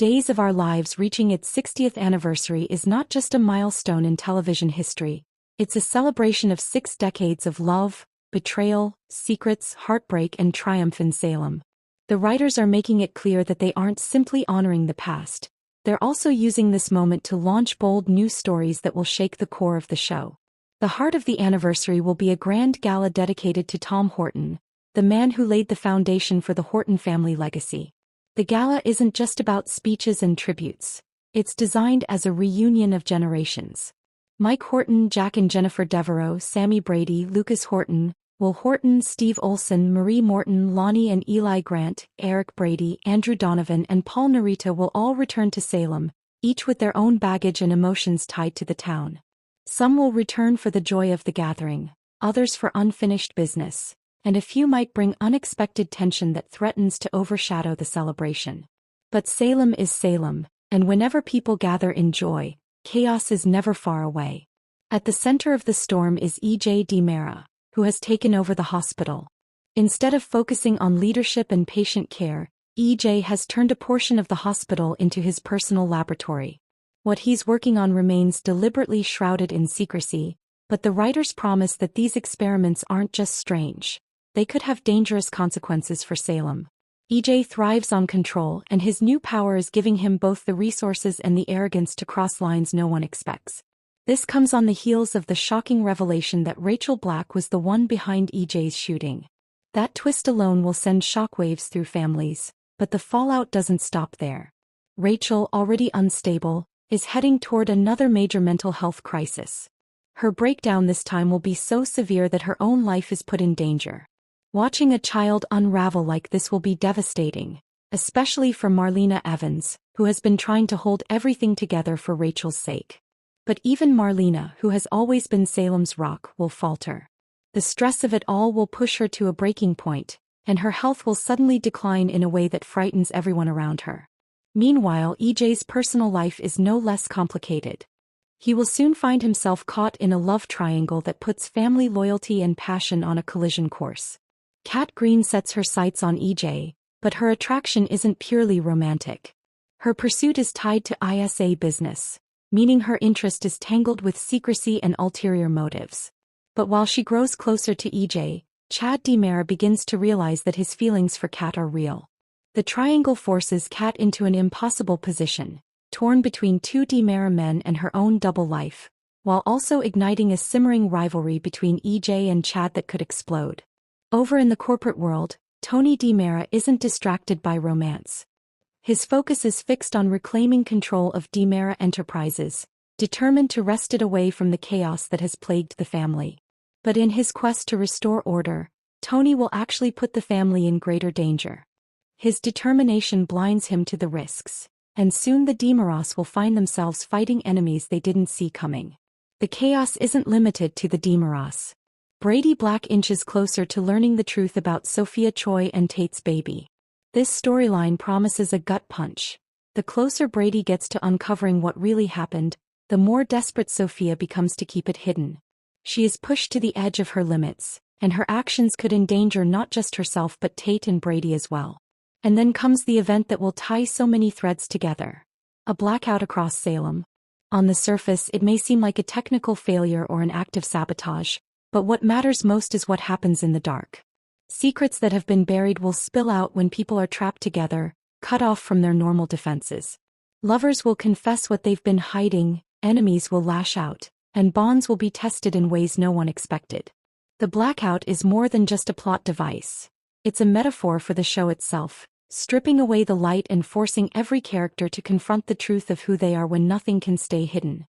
Days of Our Lives reaching its 60th anniversary is not just a milestone in television history, it's a celebration of 6 decades of love, betrayal, secrets, heartbreak, and triumph in Salem. The writers are making it clear that they aren't simply honoring the past, they're also using this moment to launch bold new stories that will shake the core of the show. The heart of the anniversary will be a grand gala dedicated to Tom Horton, the man who laid the foundation for the Horton family legacy. The gala isn't just about speeches and tributes. It's designed as a reunion of generations. Mike Horton, Jack and Jennifer Devereaux, Sammy Brady, Lucas Horton, Will Horton, Steve Olson, Marie Morton, Lonnie and Eli Grant, Eric Brady, Andrew Donovan and Paul Narita will all return to Salem, each with their own baggage and emotions tied to the town. Some will return for the joy of the gathering, others for unfinished business, and a few might bring unexpected tension that threatens to overshadow the celebration. But Salem is Salem, and whenever people gather in joy, chaos is never far away. At the center of the storm is E.J. DiMera, who has taken over the hospital. Instead of focusing on leadership and patient care, E.J. has turned a portion of the hospital into his personal laboratory. What he's working on remains deliberately shrouded in secrecy, but the writers promise that these experiments aren't just strange. They could have dangerous consequences for Salem. E.J. thrives on control, and his new power is giving him both the resources and the arrogance to cross lines no one expects. This comes on the heels of the shocking revelation that Rachel Black was the one behind E.J.'s shooting. That twist alone will send shockwaves through families, but the fallout doesn't stop there. Rachel, already unstable, is heading toward another major mental health crisis. Her breakdown this time will be so severe that her own life is put in danger. Watching a child unravel like this will be devastating, especially for Marlena Evans, who has been trying to hold everything together for Rachel's sake. But even Marlena, who has always been Salem's rock, will falter. The stress of it all will push her to a breaking point, and her health will suddenly decline in a way that frightens everyone around her. Meanwhile, EJ's personal life is no less complicated. He will soon find himself caught in a love triangle that puts family loyalty and passion on a collision course. Kat Green sets her sights on EJ, but her attraction isn't purely romantic. Her pursuit is tied to ISA business, meaning her interest is tangled with secrecy and ulterior motives. But while she grows closer to EJ, Chad DiMera begins to realize that his feelings for Kat are real. The triangle forces Kat into an impossible position, torn between two DiMera men and her own double life, while also igniting a simmering rivalry between EJ and Chad that could explode. Over in the corporate world, Tony DiMera isn't distracted by romance. His focus is fixed on reclaiming control of DiMera Enterprises, determined to wrest it away from the chaos that has plagued the family. But in his quest to restore order, Tony will actually put the family in greater danger. His determination blinds him to the risks, and soon the DiMeras will find themselves fighting enemies they didn't see coming. The chaos isn't limited to the DiMeras. Brady Black inches closer to learning the truth about Sophia Choi and Tate's baby. This storyline promises a gut punch. The closer Brady gets to uncovering what really happened, the more desperate Sophia becomes to keep it hidden. She is pushed to the edge of her limits, and her actions could endanger not just herself but Tate and Brady as well. And then comes the event that will tie so many threads together. A blackout across Salem. On the surface, it may seem like a technical failure or an act of sabotage, but what matters most is what happens in the dark. Secrets that have been buried will spill out when people are trapped together, cut off from their normal defenses. Lovers will confess what they've been hiding, enemies will lash out, and bonds will be tested in ways no one expected. The blackout is more than just a plot device. It's a metaphor for the show itself, stripping away the light and forcing every character to confront the truth of who they are when nothing can stay hidden.